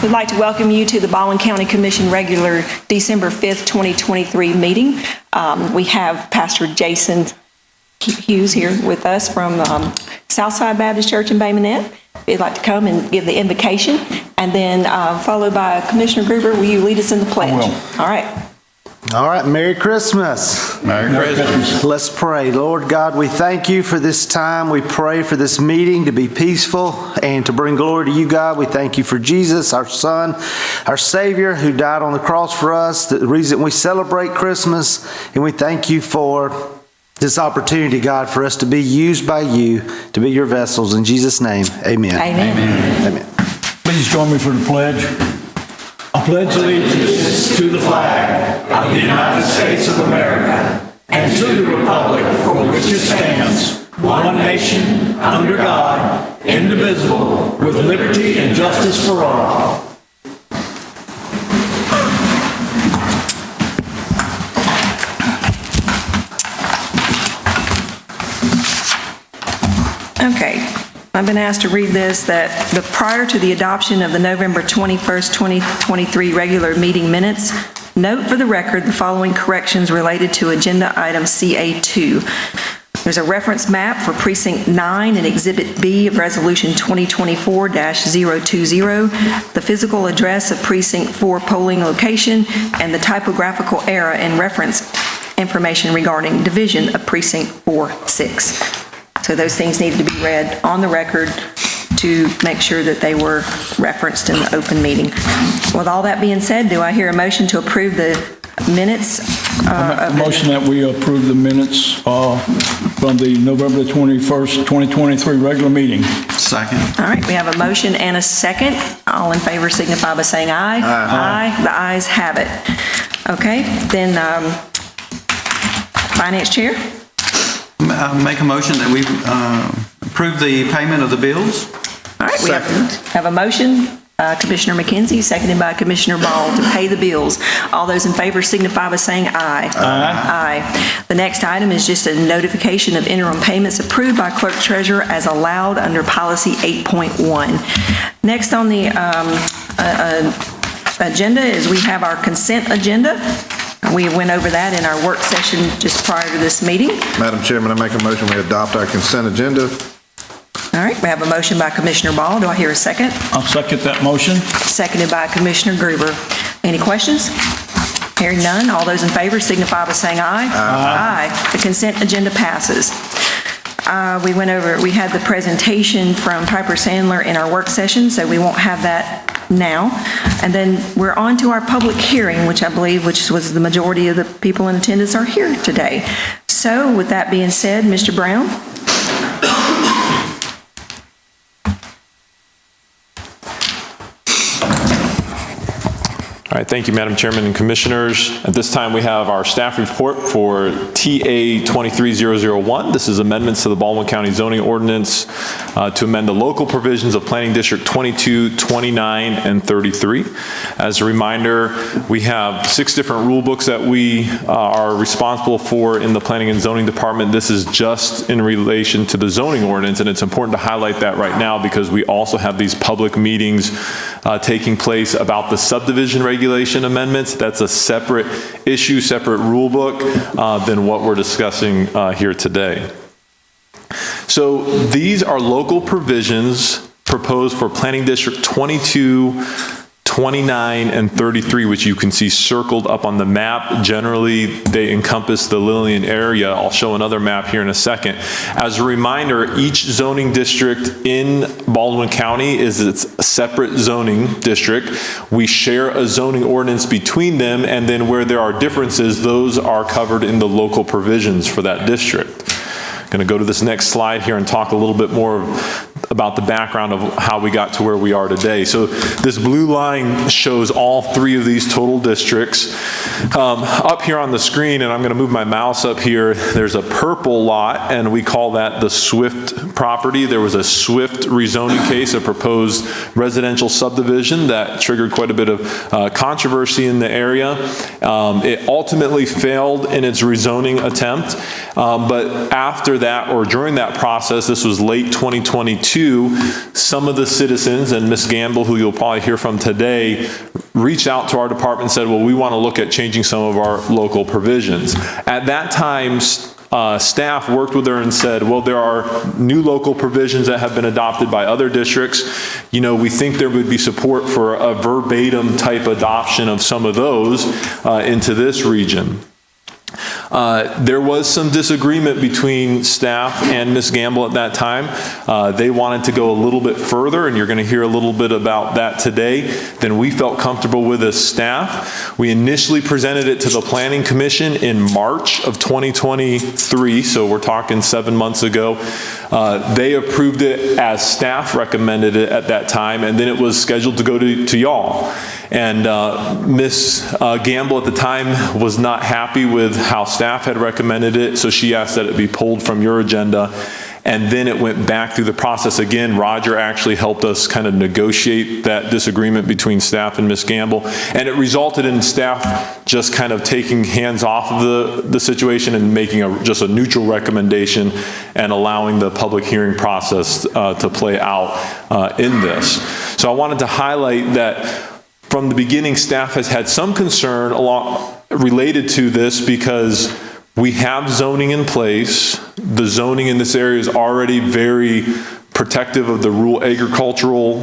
We'd like to welcome you to the Baldwin County Commission regular December 5th, 2023 meeting. We have Pastor Jason Hughes here with us from Southside Baptist Church in Bay Minette. If you'd like to come and give the invocation, and then followed by Commissioner Gruber, will you lead us in the pledge? I will. All right. All right, Merry Christmas. Merry Christmas. Let's pray. Lord God, we thank you for this time. We pray for this meeting to be peaceful and to bring glory to you, God. We thank you for Jesus, our Son, our Savior, who died on the cross for us, the reason we celebrate Christmas. And we thank you for this opportunity, God, for us to be used by you, to be your vessels. In Jesus' name, amen. Amen. Amen. Amen. Please join me for the pledge. I pledge allegiance to the flag of the United States of America and to the republic for which it stands, one nation, under God, indivisible, with liberty and justice for all. Okay. I've been asked to read this, that prior to the adoption of the November 21st, 2023 regular meeting minutes, note for the record the following corrections related to agenda item CA2. There's a reference map for Precinct 9 and Exhibit B of Resolution 2024-020, the physical address of Precinct 4 polling location, and the typographical error in reference information regarding division of Precinct 4-6. So those things needed to be read on the record to make sure that they were referenced in the open meeting. With all that being said, do I hear a motion to approve the minutes? Motion that we approve the minutes from the November 21st, 2023 regular meeting. Second. All right, we have a motion and a second. All in favor signify by saying aye. Aye. The ayes have it. Okay, then Finance Chair? Make a motion that we approve the payment of the bills. All right, we have a motion, Commissioner McKenzie, seconded by Commissioner Ball, to pay the bills. All those in favor signify by saying aye. Aye. The next item is just a notification of interim payments approved by Clerk Treasurer as allowed under Policy 8.1. Next on the agenda is we have our consent agenda. We went over that in our work session just prior to this meeting. Madam Chairman, I make a motion we adopt our consent agenda. All right, we have a motion by Commissioner Ball. Do I hear a second? I'll second that motion. Seconded by Commissioner Gruber. Any questions? Hearing none, all those in favor signify by saying aye. Aye. The consent agenda passes. We had the presentation from Piper Sandler in our work session, so we won't have that now. And then we're on to our public hearing, which I believe, which was the majority of the people in attendance are here today. So with that being said, Mr. Brown. All right, thank you, Madam Chairman and Commissioners. At this time, we have our staff report for TA 23001. This is amendments to the Baldwin County zoning ordinance to amend the local provisions of Planning District 22, 29, and 33. As a reminder, we have 6 different rule books that we are responsible for in the Planning and Zoning Department. This is just in relation to the zoning ordinance, and it's important to highlight that right now because we also have these public meetings taking place about the subdivision regulation amendments. That's a separate issue, separate rule book than what we're discussing here today. So these are local provisions proposed for Planning District 22, 29, and 33, which you can see circled up on the map. Generally, they encompass the Lillian area. I'll show another map here in a second. As a reminder, each zoning district in Baldwin County is its separate zoning district. We share a zoning ordinance between them, and then where there are differences, those are covered in the local provisions for that district. I'm going to go to this next slide here and talk a little bit more about the background of how we got to where we are today. So this blue line shows all 3 of these total districts. Up here on the screen, and I'm going to move my mouse up here, there's a purple lot, and we call that the Swift property. There was a Swift rezoning case, a proposed residential subdivision that triggered quite a bit of controversy in the area. It ultimately failed in its rezoning attempt, but after that, or during that process, this was late 2022, review, some of the citizens, and Ms. Gamble, who you'll probably hear from today, reached out to our department and said, well, we want to look at changing some of our local provisions. At that time, staff worked with her and said, well, there are new local provisions that have been adopted by other districts. You know, we think there would be support for a verbatim type adoption of some of those into this region. There was some disagreement between staff and Ms. Gamble at that time. They wanted to go a little bit further, and you're going to hear a little bit about that today, than we felt comfortable with as staff. We initially presented it to the Planning Commission in March of 2023, so we're talking 7 months ago. They approved it as staff recommended it at that time, and then it was scheduled to go to y'all. And Ms. Gamble at the time was not happy with how staff had recommended it, so she asked that it be pulled from your agenda. And then it went back through the process again. Roger actually helped us kind of negotiate that disagreement between staff and Ms. Gamble. And it resulted in staff just kind of taking hands off of the situation and making just a neutral recommendation and allowing the public hearing process to play out in this. So I wanted to highlight that from the beginning, staff has had some concern related to this because we have zoning in place. The zoning in this area is already very protective of the rural agricultural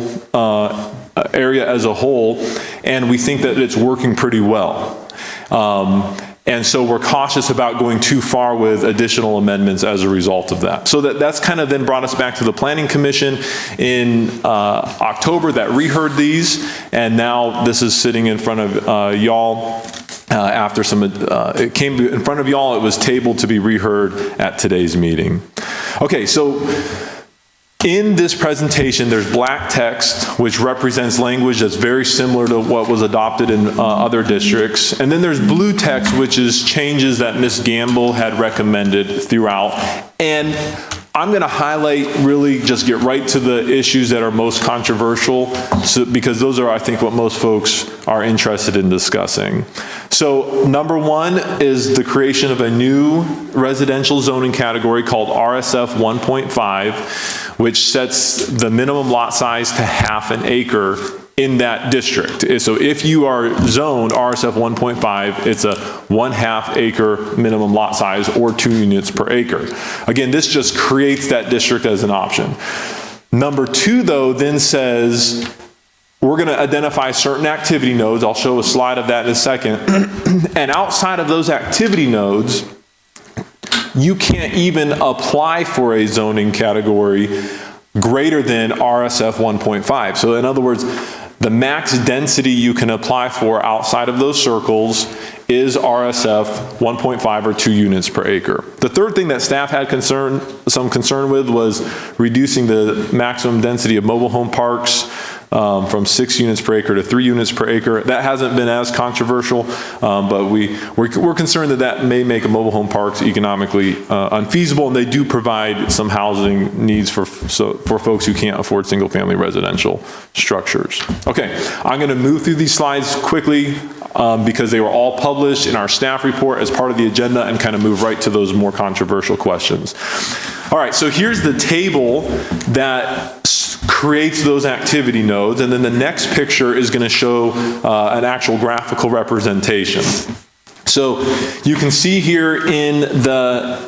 area as a whole, and we think that it's working pretty well. And so we're cautious about going too far with additional amendments as a result of that. So that's kind of then brought us back to the Planning Commission in October that reheard these, and now this is sitting in front of y'all. After it came in front of y'all, it was tabled to be reheard at today's meeting. Okay, so in this presentation, there's black text, which represents language that's very similar to what was adopted in other districts. And then there's blue text, which is changes that Ms. Gamble had recommended throughout. And I'm going to highlight, really just get right to the issues that are most controversial, because those are, I think, what most folks are interested in discussing. So number one is the creation of a new residential zoning category called RSF 1.5, which sets the minimum lot size to ½ an acre in that district. So if you are zoned RSF 1.5, it's a 1/2 acre minimum lot size or 2 units per acre. Again, this just creates that district as an option. Number two, though, then says we're going to identify certain activity nodes. I'll show a slide of that in a second. And outside of those activity nodes, you can't even apply for a zoning category greater than RSF 1.5. So in other words, the max density you can apply for outside of those circles is RSF 1.5 or 2 units per acre. The third thing that staff had some concern with was reducing the maximum density of mobile home parks from 6 units per acre to 3 units per acre. That hasn't been as controversial, but we're concerned that that may make mobile home parks economically unfeasible, and they do provide some housing needs for folks who can't afford single-family residential structures. Okay, I'm going to move through these slides quickly because they were all published in our staff report as part of the agenda, and kind of move right to those more controversial questions. All right, so here's the table that creates those activity nodes, and then the next picture is going to show an actual graphical representation. So you can see here in the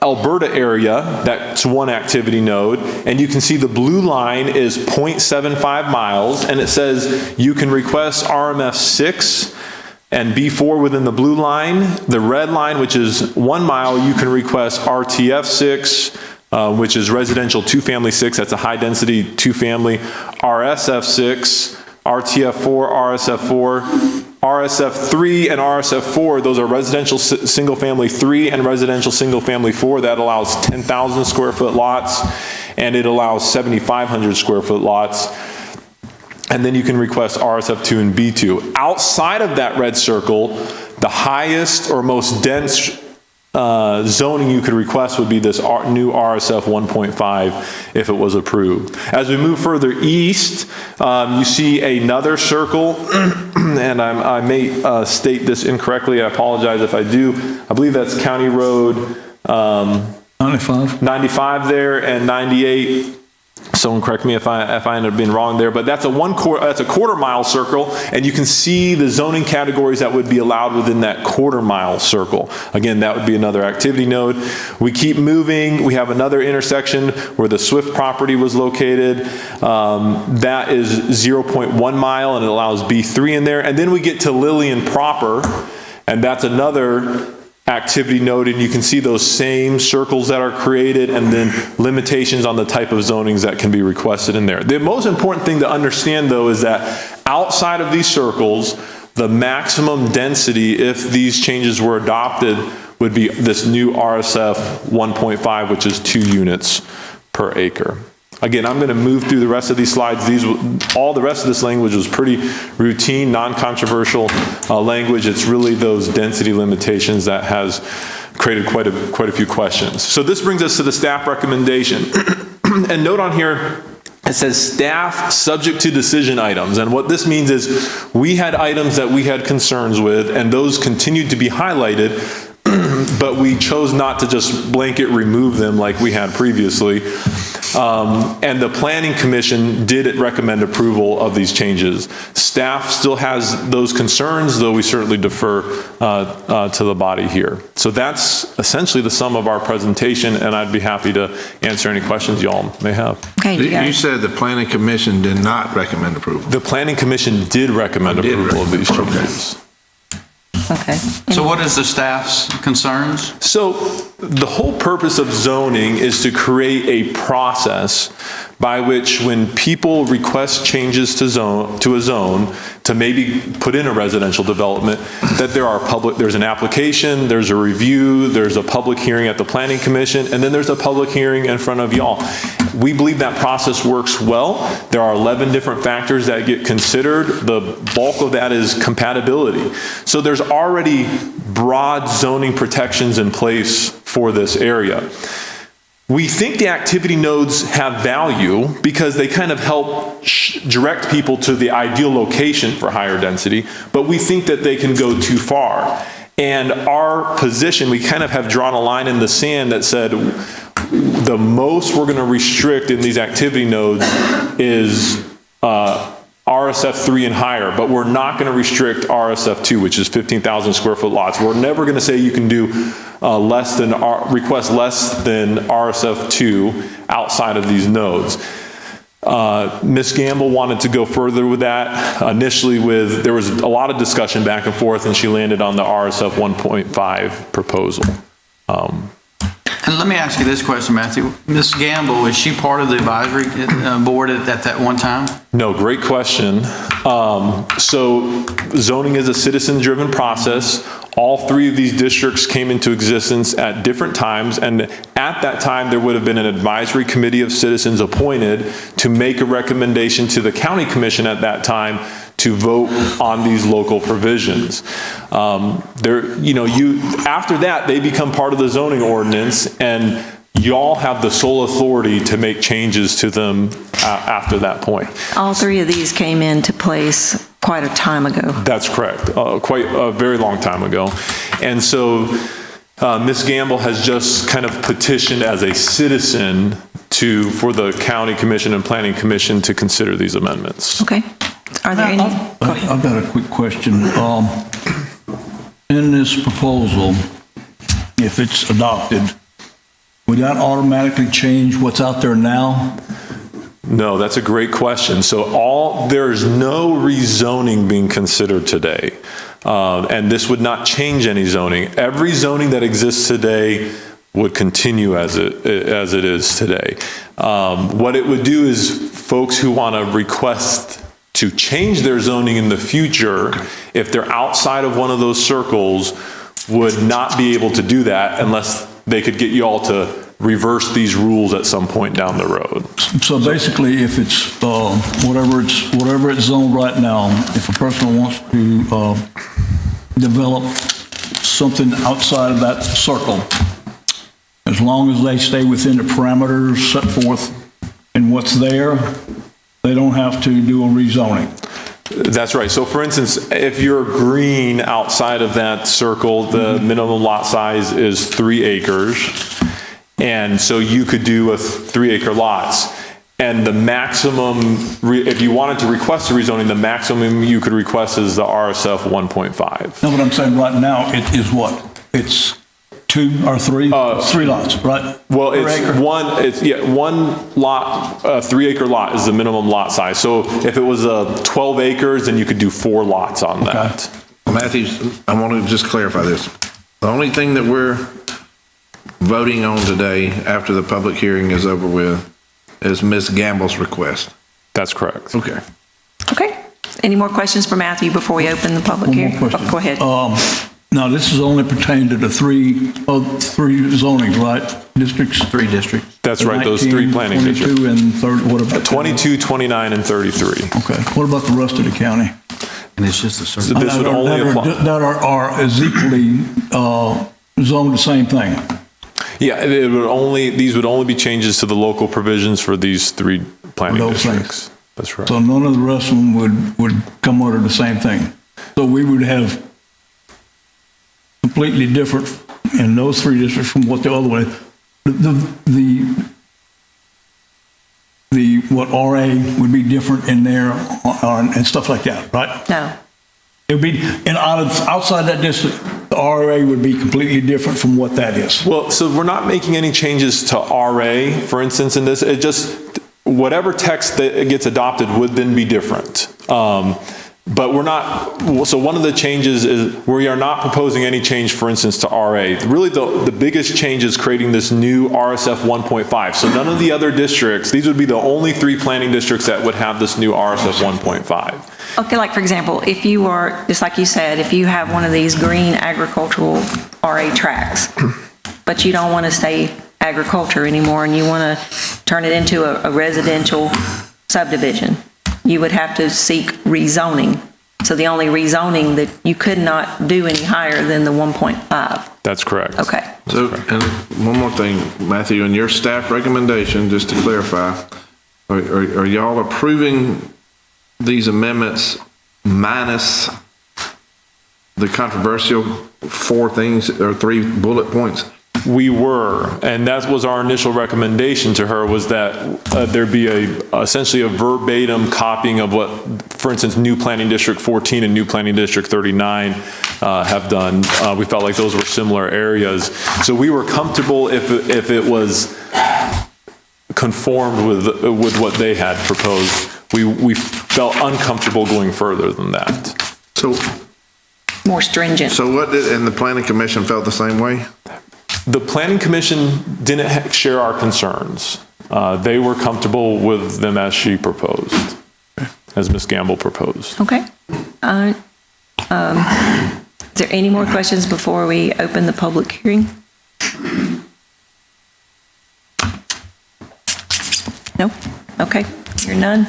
Alberta area, that's one activity node, and you can see the blue line is 0.75 miles, and it says you can request RMF 6 and B4 within the blue line. The red line, which is 1 mile, you can request RTF 6, which is residential 2-family 6, that's a high density 2-family, RSF 6, RTF 4, RSF 4, RSF 3 and RSF 4, those are residential single family 3 and residential single family 4. That allows 10,000 square foot lots, and it allows 7,500 square foot lots. And then you can request RSF 2 and B2. Outside of that red circle, the highest or most dense zoning you could request would be this new RSF 1.5 if it was approved. As we move further east, you see another circle, and I may state this incorrectly. I apologize if I do. I believe that's County Road 95 there, and 98. Someone correct me if I end up being wrong there, but that's a quarter mile circle, and you can see the zoning categories that would be allowed within that quarter mile circle. Again, that would be another activity node. We keep moving. We have another intersection where the Swift property was located. That is 0.1 mile, and it allows B3 in there. And then we get to Lillian proper, and that's another activity node, and you can see those same circles that are created and then limitations on the type of zonings that can be requested in there. The most important thing to understand, though, is that outside of these circles, the maximum density, if these changes were adopted, would be this new RSF 1.5, which is 2 units per acre. Again, I'm going to move through the rest of these slides. All the rest of this language was pretty routine, non-controversial language. It's really those density limitations that has created quite a few questions. So this brings us to the staff recommendation. And note on here, it says staff subject to decision items. And what this means is we had items that we had concerns with, and those continued to be highlighted, but we chose not to just blanket remove them like we had previously. And the Planning Commission did recommend approval of these changes. Staff still has those concerns, though we certainly defer to the body here. So that's essentially the sum of our presentation, and I'd be happy to answer any questions y'all may have. Okay, You said the Planning Commission did not recommend approval. The Planning Commission did recommend approval of these changes. Okay. So what is the staff's concerns? So the whole purpose of zoning is to create a process by which when people request changes to a zone to maybe put in a residential development, that there's an application, there's a review, there's a public hearing at the Planning Commission, and then there's a public hearing in front of y'all. We believe that process works well. There are 11 different factors that get considered. The bulk of that is compatibility. So there's already broad zoning protections in place for this area. We think the activity nodes have value because they kind of help direct people to the ideal location for higher density, but we think that they can go too far. And our position, we kind of have drawn a line in the sand that said the most we're going to restrict in these activity nodes is RSF 3 and higher, but we're not going to restrict RSF 2, which is 15,000 square foot lots. We're never going to say you can do request less than RSF 2 outside of these nodes. Ms. Gamble wanted to go further with that. Initially there was a lot of discussion back and forth, and she landed on the RSF 1.5 proposal. And let me ask you this question, Matthew. Ms. Gamble, is she part of the advisory board at that one time? No, great question. So zoning is a citizen-driven process. All 3 of these districts came into existence at different times, and at that time there would have been an advisory committee of citizens appointed to make a recommendation to the county commission at that time to vote on these local provisions. After that, they become part of the zoning ordinance, and y'all have the sole authority to make changes to them after that point. All 3 of these came into place quite a time ago. That's correct, quite a very long time ago. And so Ms. Gamble has just kind of petitioned as a citizen for the county commission and planning commission to consider these amendments. Okay. Are there any? I've got a quick question. In this proposal, if it's adopted, would that automatically change what's out there now? No, that's a great question. So there's no rezoning being considered today. And this would not change any zoning. Every zoning that exists today would continue as it is today. What it would do is folks who want to request to change their zoning in the future, if they're outside of one of those circles, would not be able to do that unless they could get you all to reverse these rules at some point down the road. So basically, if it's whatever it's zoned right now, if a person wants to develop something outside of that circle, as long as they stay within the parameters set forth in what's there, they don't have to do a rezoning. That's right. So for instance, if you're green outside of that circle, the minimum lot size is 3 acres. And so you could do 3 acre lots. And the maximum, if you wanted to request a rezoning, the maximum you could request is the RSF 1.5. No, but I'm saying right now, it is what? It's 2 or 3? 3 lots, right? Well, Per it's acre? one lot, 3-acre lot is the minimum lot size. So if it was 12 acres, then you could do 4 lots on that. Matthews, I want to just clarify this. The only thing that we're voting on today, after the public hearing is over with, is Ms. Gamble's request. That's correct. Okay. Okay. Any more questions for Matthew before we open the public One hearing? more question. Oh, go ahead. Now, this is only pertaining to the three zonings, right? Districts? 3 districts. That's right, those 3 planning 22 districts. and 30, what about? 22, 29, and 33. Okay, what about the rest of the county? And it's just a So certain, this would only apply. That is equally zoned the same thing? Yeah, these would only be changes to the local provisions for these 3 planning Those things. districts. That's right. So none of the rest of them would come under the same thing? So we would have completely different in those 3 districts from what the other one, what RA would be different in there and stuff like that, right? No. It would be, and outside that district, the RA would be completely different from what that is. Well, so we're not making any changes to RA, for instance, in this. It just, whatever text that gets adopted would then be different. But we're not, so one of the changes is we are not proposing any change, for instance, to RA. Really, the biggest change is creating this new RSF 1.5. So none of the other districts, these would be the only 3 planning districts that would have this new RSF 1.5. Okay, like for example, if you are, just like you said, if you have one of these green agricultural RA tracts, but you don't want to stay agriculture anymore and you want to turn it into a residential subdivision, you would have to seek rezoning. So the only rezoning that you could not do any higher than the 1.5. That's correct. Okay. So, and one more thing, Matthew, in your staff recommendation, just to clarify, are y'all approving these amendments minus the controversial 4 things or 3 bullet points? We were, and that was our initial recommendation to her, was that there be essentially a verbatim copying of what, for instance, new planning district 14 and new planning district 39 have done. We felt like those were similar areas. So we were comfortable if it was conformed with what they had proposed. We felt uncomfortable going further than that. So, More stringent. so what did, and the planning commission felt the same way? The planning commission didn't share our concerns. They were comfortable with them as she proposed, as Ms. Gamble proposed. Okay. Is there any more questions before we open the public hearing? No? Okay. Hear none.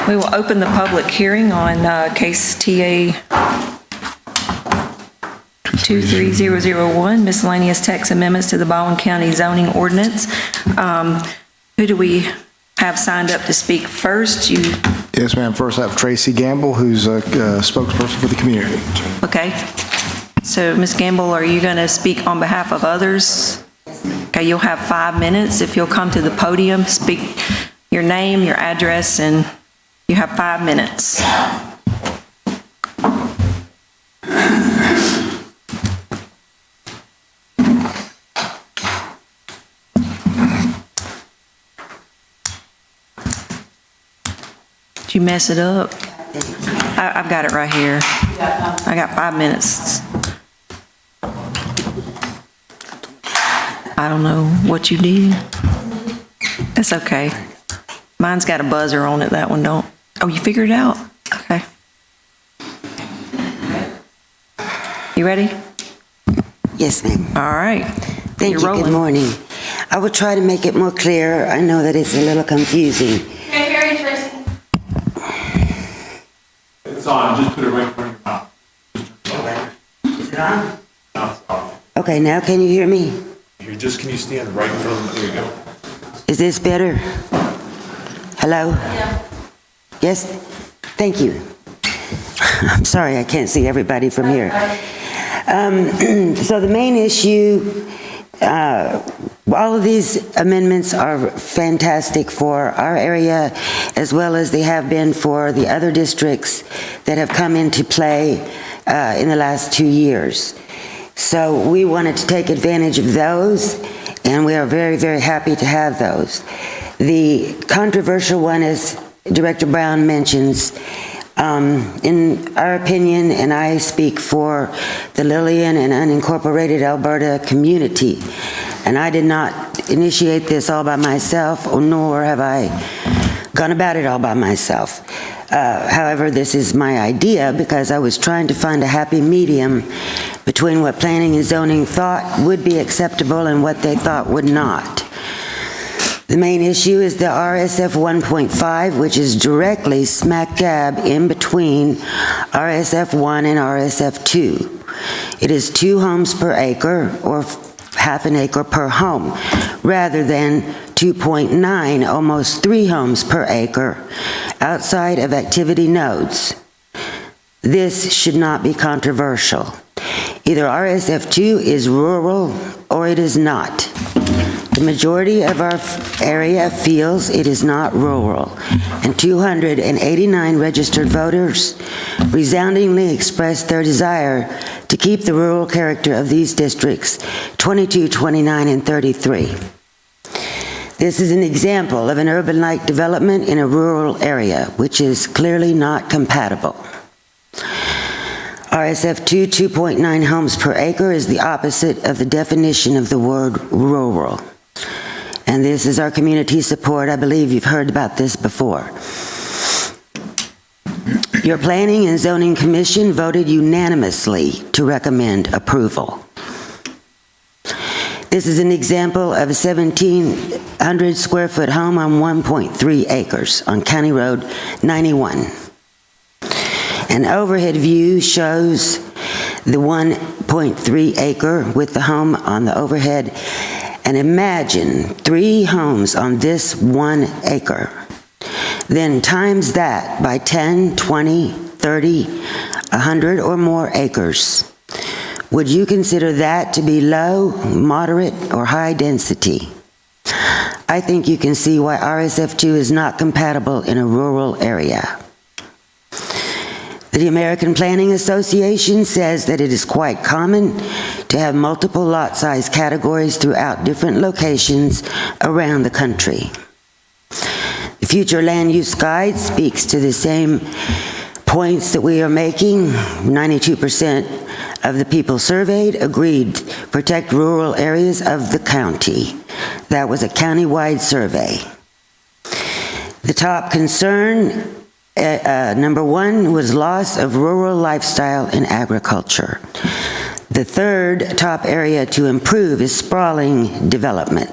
We will open the public hearing on case TA 23001, miscellaneous text amendments to the Baldwin County zoning ordinance. Who do we have signed up to speak first? You, Yes, ma'am. First, I have Tracy Gamble, who's a spokesperson for the community. okay. So, Ms. Gamble, are you going to speak on behalf of others? Okay, you'll have 5 minutes. If you'll come to the podium, speak your name, your address, and you have 5 minutes. Did you mess it up? I've got it right here. I got 5 minutes. I don't know what you did. That's okay. Mine's got a buzzer on it, that one don't. Oh, you figured it out? Okay. You ready? Yes, ma'am. All right. Thank You're you. rolling. Good morning. I will try to make it more clear. I know that it's a little confusing. Can't hear you, Tracy. It's on, just put it right in front of your mouth. Is it on? Okay, now can you hear me? Can you stand right in front of them? There you go. Is this better? Hello? Yeah. Yes? Thank you. I'm sorry, I can't see everybody from here. So the main issue All of these amendments are fantastic for our area, as well as they have been for the other districts that have come into play in the last 2 years. So we wanted to take advantage of those, and we are very, very happy to have those. The controversial one, as Director Brown mentions, in our opinion, and I speak for the Lillian and unincorporated Alberta community, and I did not initiate this all by myself, nor have I gone about it all by myself. However, this is my idea because I was trying to find a happy medium between what planning and zoning thought would be acceptable and what they thought would not. The main issue is the RSF 1.5, which is directly smack dab in between RSF 1 and RSF 2. It is 2 homes per acre, or half an acre per home, rather than 2.9, almost 3 homes per acre, outside of activity nodes. This should not be controversial. Either RSF 2 is rural or it is not. The majority of our area feels it is not rural, and 289 registered voters resoundingly expressed their desire to keep the rural character of these districts, 22, 29, and 33. This is an example of an urban-like development in a rural area, which is clearly not compatible. RSF 2, 2.9 homes per acre is the opposite of the definition of the word rural. And this is our community support. I believe you've heard about this before. Your Planning and Zoning Commission voted unanimously to recommend approval. This is an example of a 1,700 square foot home on 1.3 acres on County Road 91. An overhead view shows the 1.3 acre with the home on the overhead. And imagine 3 homes on this 1 acre. Then times that by 10, 20, 30, 100 or more acres. Would you consider that to be low, moderate, or high density? I think you can see why RSF2 is not compatible in a rural area. The American Planning Association says that it is quite common to have multiple lot size categories throughout different locations around the country. The Future Land Use Guide speaks to the same points that we are making. 92% of the people surveyed agreed to protect rural areas of the county. That was a county-wide survey. The top concern, number 1, was loss of rural lifestyle and agriculture. The third top area to improve is sprawling development.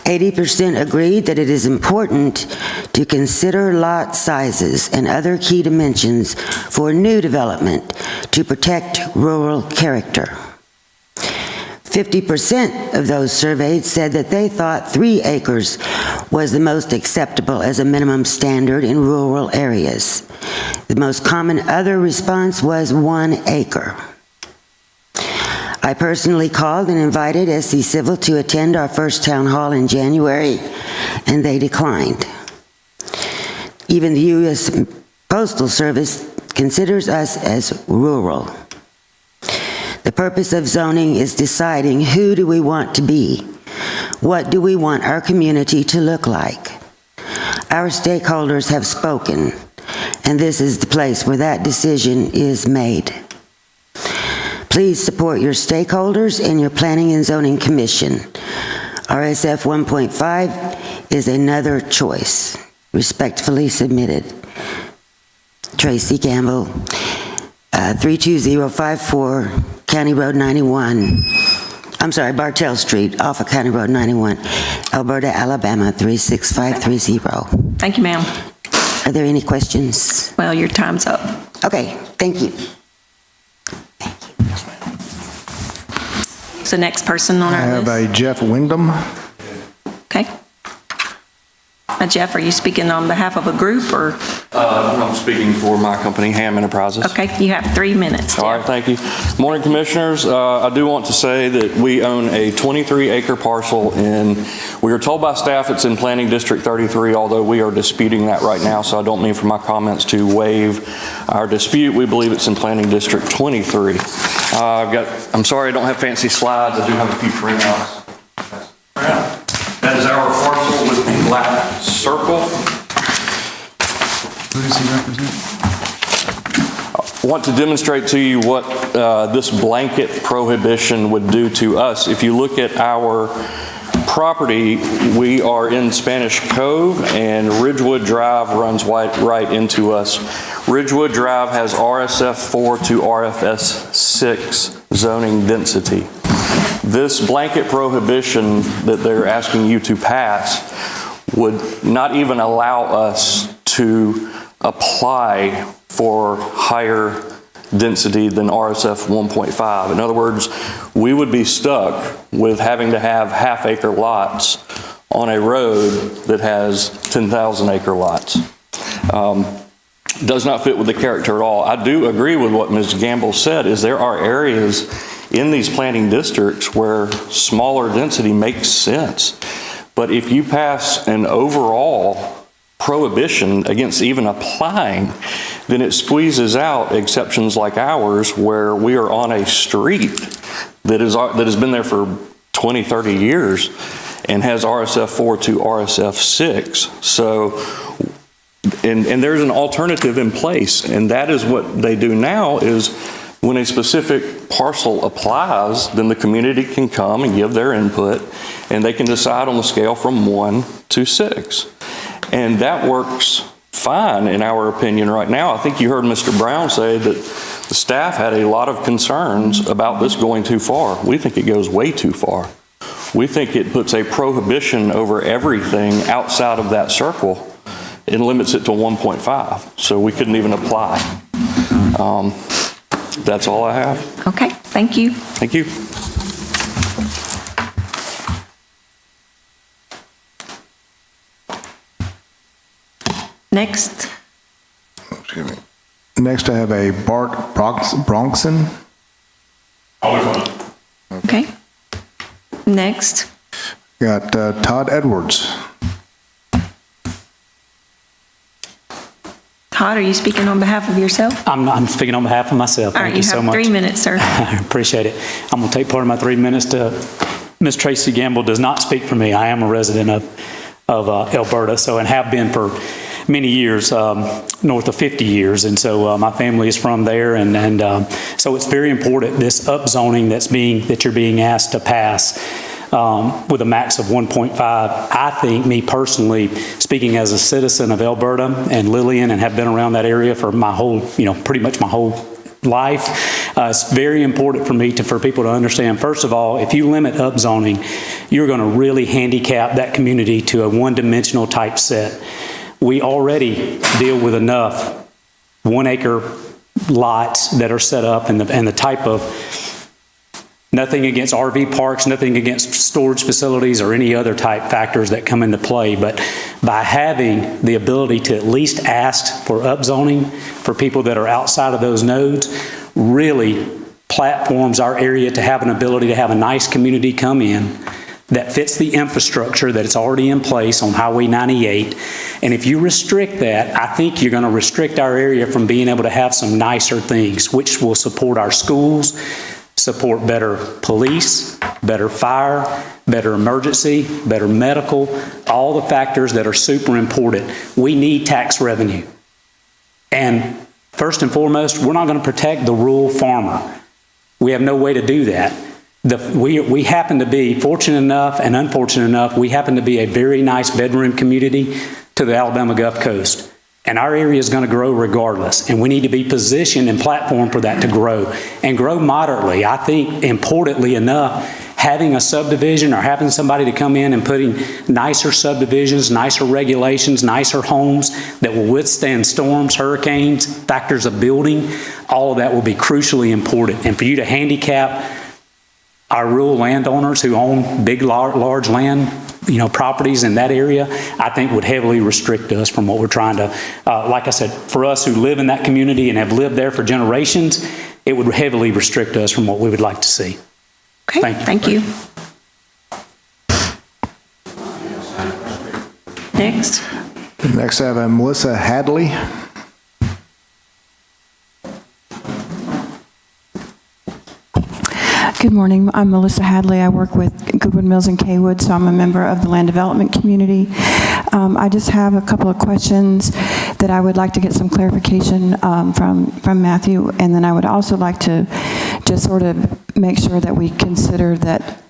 80% agreed that it is important to consider lot sizes and other key dimensions for new development to protect rural character. 50% of those surveyed said that they thought 3 acres was the most acceptable as a minimum standard in rural areas. The most common other response was 1 acre. I personally called and invited SC Civil to attend our first town hall in January, and they declined. Even the U.S. Postal Service considers us as rural. The purpose of zoning is deciding who do we want to be? What do we want our community to look like? Our stakeholders have spoken, and this is the place where that decision is made. Please support your stakeholders and your Planning and Zoning Commission. RSF 1.5 is another choice. Respectfully submitted. Tracy Gamble, 32054 County Road 91. I'm sorry, Bartell Street, off of County Road 91, Alberta, Alabama, 36530. Thank you, ma'am. Are there any questions? Well, your time's up. Okay, thank you. So next person on I our have list. a Jeff Wyndham. Okay. Jeff, are you speaking on behalf of a group or? I'm speaking for my company, Ham Enterprises. Okay, you have 3 minutes. All right, thank you. Morning, Commissioners. I do want to say that we own a 23-acre parcel we are told by staff it's in Planning District 33, although we are disputing that right now, so I don't mean for my comments to waive our dispute. We believe it's in Planning District 23. I'm sorry I don't have fancy slides. I do have a few printouts. That is our parcel with the black circle. Who does he represent? I want to demonstrate to you what this blanket prohibition would do to us. If you look at our property, we are in Spanish Cove, and Ridgewood Drive runs right into us. Ridgewood Drive has RSF 4 to RFS 6 zoning density. This blanket prohibition that they're asking you to pass would not even allow us to apply for higher density than RSF 1.5. In other words, we would be stuck with having to have half-acre lots on a road that has 10,000-acre lots. Does not fit with the character at all. I do agree with what Ms. Gamble said, is there are areas in these planning districts where smaller density makes sense. But if you pass an overall prohibition against even applying, then it squeezes out exceptions like ours where we are on a street that has been there for 20, 30 years and has RSF 4 to RSF 6. So, and there's an alternative in place, and that is what they do now is when a specific parcel applies, then the community can come and give their input, and they can decide on the scale from 1 to 6. And that works fine in our opinion right now. I think you heard Mr. Brown say that the staff had a lot of concerns about this going too far. We think it goes way too far. We think it puts a prohibition over everything outside of that circle and limits it to 1.5. So we couldn't even apply. That's all I have. Okay, thank you. Thank you. Next. Excuse me. Next, I have a Bart Bronxon. Okay. Next. Got Todd Edwards. Todd, are you speaking on behalf of yourself? I'm speaking on behalf of myself. All right, Thank you so much. have 3 minutes, sir. I appreciate it. I'm going to take part of my 3 minutes to, Ms. Tracy Gamble does not speak for me. I am a resident of Alberta, and have been for many years, north of 50 years. And so my family is from there. And so it's very important, this upzoning that you're being asked to pass with a max of 1.5. I think, me personally, speaking as a citizen of Alberta and Lillian, and have been around that area for my whole, pretty much my whole life, it's very important for people to understand. First of all, if you limit upzoning, you're going to really handicap that community to a one-dimensional type set. We already deal with enough 1-acre lots that are set up and the type of, nothing against RV parks, nothing against storage facilities or any other type factors that come into play. But by having the ability to at least ask for upzoning for people that are outside of those nodes, really platforms our area to have an ability to have a nice community come in that fits the infrastructure that is already in place on Highway 98. And if you restrict that, I think you're going to restrict our area from being able to have some nicer things, which will support our schools, support better police, better fire, better emergency, better medical, all the factors that are super important. We need tax revenue. And first and foremost, we're not going to protect the rural farmer. We have no way to do that. We happen to be fortunate enough and unfortunate enough, we happen to be a very nice bedroom community to the Alabama Gulf Coast. And our area is going to grow regardless. And we need to be positioned and platformed for that to grow and grow moderately. I think, importantly enough, having a subdivision or having somebody to come in and putting nicer subdivisions, nicer regulations, nicer homes that will withstand storms, hurricanes, factors of building, all of that will be crucially important. And for you to handicap our rural landowners who own big, large land, properties in that area, I think would heavily restrict us from what we're trying to, like I said, for us who live in that community and have lived there for generations, it would heavily restrict us from what we would like to see. Okay, thank you. Next. Next, I have Melissa Hadley. Good morning. I'm Melissa Hadley. I work with Goodwood Mills and Kaywood, so I'm a member of the land development community. I just have a couple of questions that I would like to get some clarification from Matthew, and then I would also like to just sort of make sure that we consider that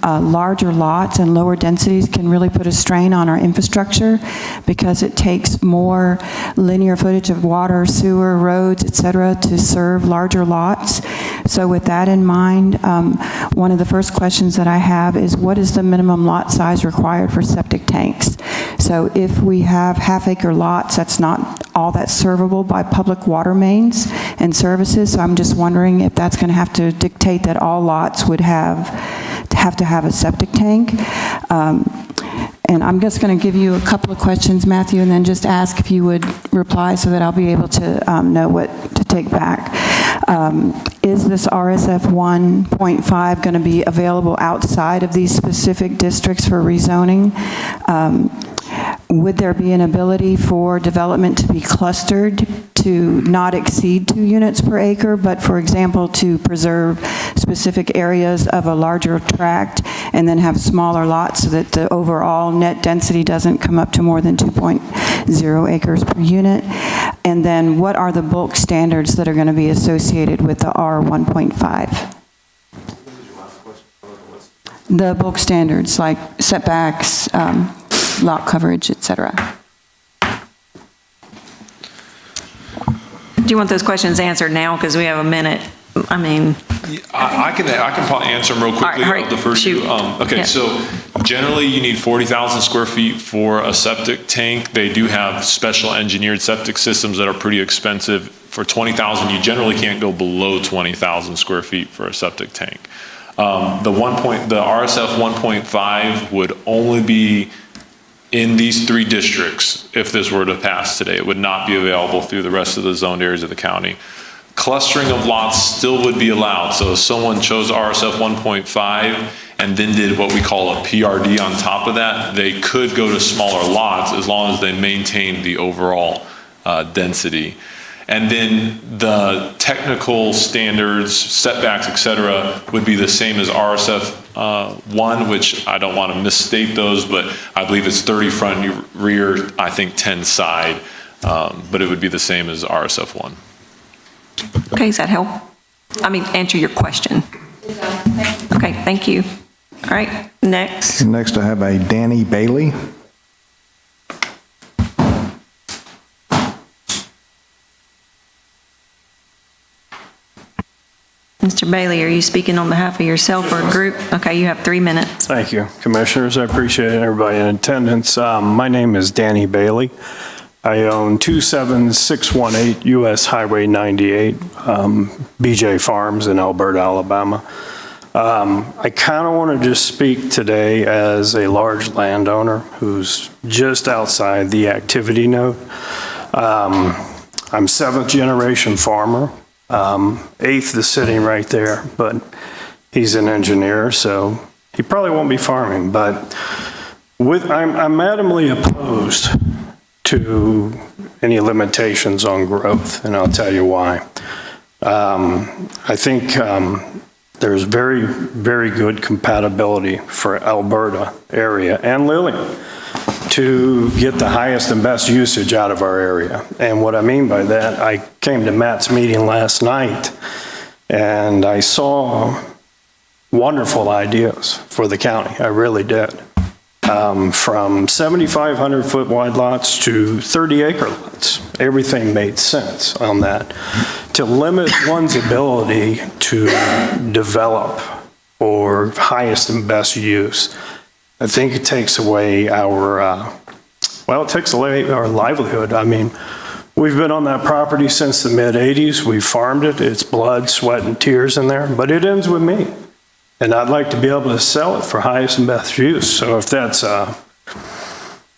larger lots and lower densities can really put a strain on our infrastructure because it takes more linear footage of water, sewer, roads, et cetera, to serve larger lots. So with that in mind, one of the first questions that I have is what is the minimum lot size required for septic tanks? So if we have half-acre lots, that's not all that's servable by public water mains and services. So I'm just wondering if that's going to have to dictate that all lots would have to have a septic tank. And I'm just going to give you a couple of questions, Matthew, and then just ask if you would reply so that I'll be able to know what to take back. Is this RSF 1.5 going to be available outside of these specific districts for rezoning? Would there be an ability for development to be clustered to not exceed 2 units per acre, but for example, to preserve specific areas of a larger tract and then have smaller lots so that the overall net density doesn't come up to more than 2.0 acres per unit? And then what are the bulk standards that are going to be associated with the R1.5? The bulk standards like setbacks, lot coverage, et cetera. Do you want those questions answered now? Because we have a minute. I mean. I can probably answer them real quickly. All right, The first shoot. two. Okay, Yeah. so generally you need 40,000 square feet for a septic tank. They do have special engineered septic systems that are pretty expensive. For 20,000, you generally can't go below 20,000 square feet for a septic tank. The RSF 1.5 would only be in these 3 districts if this were to pass today. It would not be available through the rest of the zoned areas of the county. Clustering of lots still would be allowed. So if someone chose RSF 1.5 and then did what we call a PRD on top of that, they could go to smaller lots as long as they maintain the overall density. And then the technical standards, setbacks, et cetera, would be the same as RSF 1, which I don't want to misstate those, but I believe it's 30 front, rear, I think 10 side, but it would be the same as RSF 1. Okay, does that help? I mean, answer your question. Okay, thank you. All right, next. And next, I have a Danny Bailey. Mr. Bailey, are you speaking on behalf of yourself or a group? Okay, you have 3 minutes. Thank you, Commissioners. I appreciate everybody in attendance. My name is Danny Bailey. I own 27618 US Highway 98, BJ Farms in Alberta, Alabama. I kind of want to just speak today as a large landowner who's just outside the activity node. I'm 7th generation farmer. 8th is sitting right there, but he's an engineer, so he probably won't be farming. But I'm adamantly opposed to any limitations on growth, and I'll tell you why. I think there's very, very good compatibility for Alberta area and Lillian to get the highest and best usage out of our area. And what I mean by that, I came to Matt's meeting last night and I saw wonderful ideas for the county. I really did. From 7,500 foot wide lots to 30 acre lots. Everything made sense on that. To limit one's ability to develop or highest and best use, I think it takes away our, it takes away our livelihood. I mean, we've been on that property since the mid-'80s. We farmed it. It's blood, sweat, and tears in there, but it ends with me. And I'd like to be able to sell it for highest and best use. So if that's a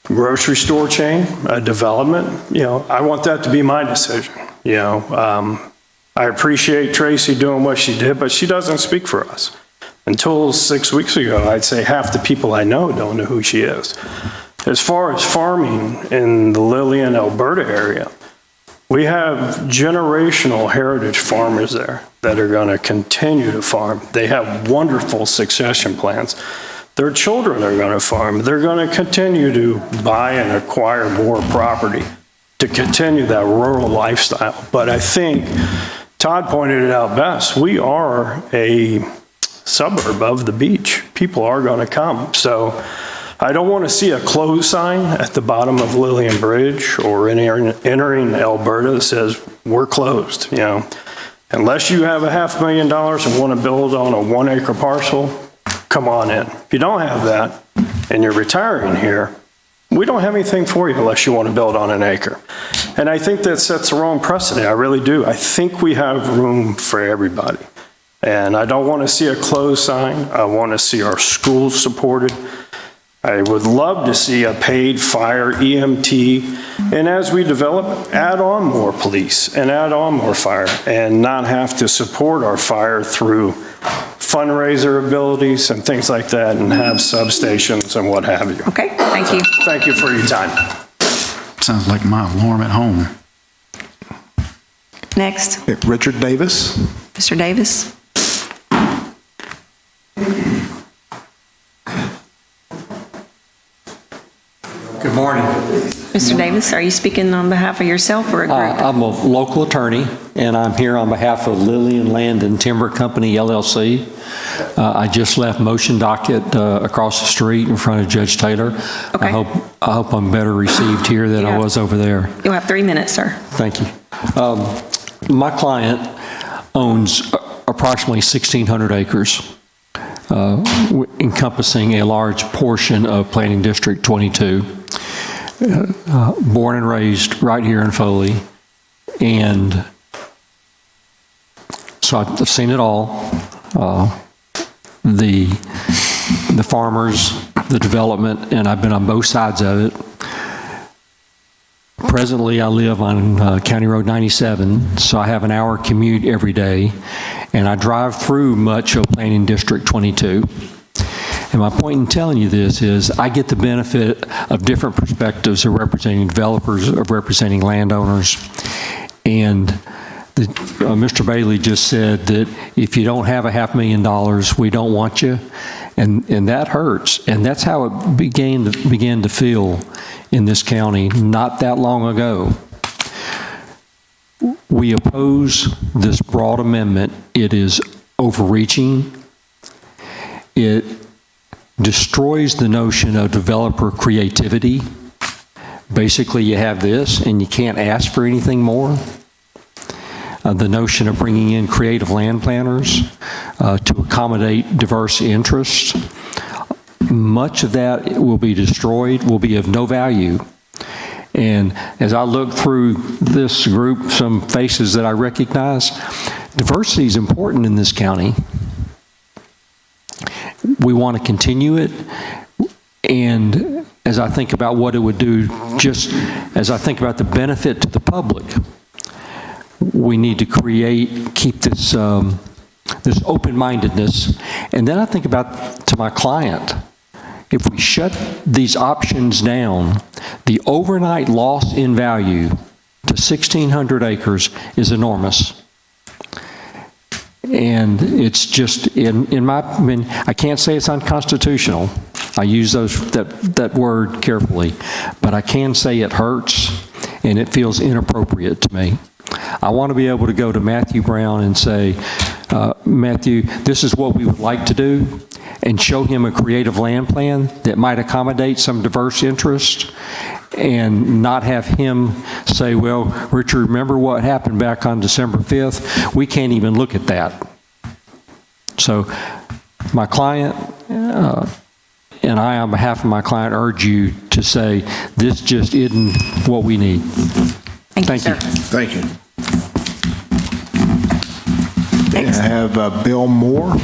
grocery store chain, a development, I want that to be my decision. I appreciate Tracy doing what she did, but she doesn't speak for us. Until 6 weeks ago, I'd say half the people I know don't know who she is. As far as farming in the Lillian, Alberta area, we have generational heritage farmers there that are going to continue to farm. They have wonderful succession plans. Their children are going to farm. They're going to continue to buy and acquire more property to continue that rural lifestyle. But I think Todd pointed it out best. We are a suburb of the beach. People are going to come. So I don't want to see a close sign at the bottom of Lillian Bridge or entering Alberta that says we're closed. Unless you have $500,000 and want to build on a 1 acre parcel, come on in. If you don't have that and you're retiring here, we don't have anything for you unless you want to build on 1 acre. And I think that sets the wrong precedent. I really do. I think we have room for everybody. And I don't want to see a closed sign. I want to see our schools supported. I would love to see a paid fire EMT. And as we develop, add on more police and add on more fire and not have to support our fire through fundraiser abilities and things like that and have substations and what have you. Okay, thank you. Thank you for your time. Sounds like my alarm at home. Next, Richard Davis. Mr. Davis. Good morning. Mr. Davis, are you speaking on behalf of yourself or a group? I'm a local attorney, and I'm here on behalf of Lillian Land and Timber Company, LLC. I just left motion docket across the street in front of Judge Taylor. Okay. I hope I'm better received here than I was over there. You'll have 3 minutes, sir. Thank you. My client owns approximately 1,600 acres, encompassing a large portion of Planning District 22. Born and raised right here in Foley, and so I've seen it all. The farmers, the development, and I've been on both sides of it. Presently, I live on County Road 97, so I have an hour commute every day, and I drive through much of Planning District 22. And my point in telling you this is I get the benefit of different perspectives of representing developers, of representing landowners. And Mr. Bailey just said that if you don't have $500,000, we don't want you. And that hurts. And that's how it began to feel in this county not that long ago. We oppose this broad amendment. It is overreaching. It destroys the notion of developer creativity. Basically, you have this and you can't ask for anything more. The notion of bringing in creative land planners to accommodate diverse interests, much of that will be destroyed, will be of no value. And as I look through this group, some faces that I recognize, diversity is important in this county. We want to continue it, and as I think about what it would do, just as I think about the benefit to the public, we need to keep this this open-mindedness. And then I think about to my client, if we shut these options down, the overnight loss in value to 1,600 acres is enormous. And it's just, in my opinion, I can't say it's unconstitutional. I use that word carefully, but I can say it hurts and it feels inappropriate to me. I want to be able to go to Matthew Brown and say, Matthew, this is what we would like to do, and show him a creative land plan that might accommodate some diverse interests, and not have him say, well, Richard, remember what happened back on December 5th? We can't even look at that. So my client and I, on behalf of my client, urge you to say, this just isn't what we need. Thank you. Thank you. I have Bill Moore.